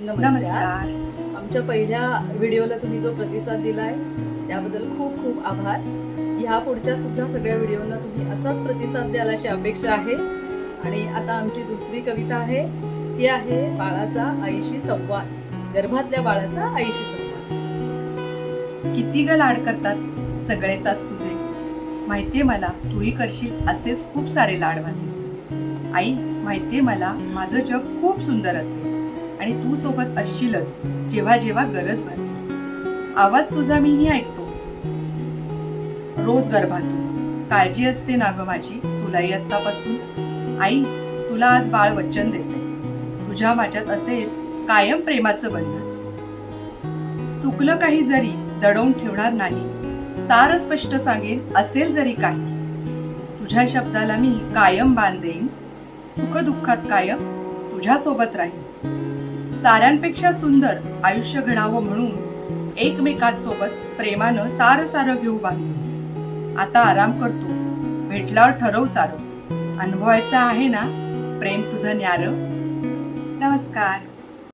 नमस्कार. आमच्या पहिल्या व्हिडिओला तुम्ही जो प्रतिसाद दिलाय त्याबद्दल खूप खूप आभार. ह्या पुढच्या सुद्धा सगळ्या व्हिडिओंना तुम्ही असाच प्रतिसाद द्याल अशी अपेक्षा आहे. आणि आता आमची दुसरी कविता आहे, ती आहे बाळाचा आईशी संवाद. गर्भातल्या बाळाचा आईशी संवाद. किती ग लाड करतात सगळेच आज तुझे, माहितीये मला तूही करशील असेच खूप सारे लाड माझे. आई, माहितीये मला माझं जग खूप सुंदर असेल आणि तू सोबत असशीलच जेव्हा जेव्हा गरज भासेल. आवाज तुझा मीही ऐकतो रोज गर्भातून. काळजी असते ना ग माझी तुलाही आत्तापासून. आई, तुला आज बाळ वचन देते, तुझ्या माझ्यात असेल कायम प्रेमाचं बंधन. चुकलं काही जरी दडवून ठेवणार नाही, सारं स्पष्ट सांगेन असेल जरी काही. तुझ्या शब्दाला मी कायम बांध देईन, सुख दुःखात कायम तुझ्या सोबत राहीन. साऱ्यांपेक्षा सुंदर आयुष्य घडावं म्हणून एकमेकांसोबत प्रेमानं सारं सारं घेऊ बांधून. आता आराम करतो, भेटल्यावर ठरव सारं, अनुभवायचं आहे ना प्रेम तुझं न्यारं. नमस्कार.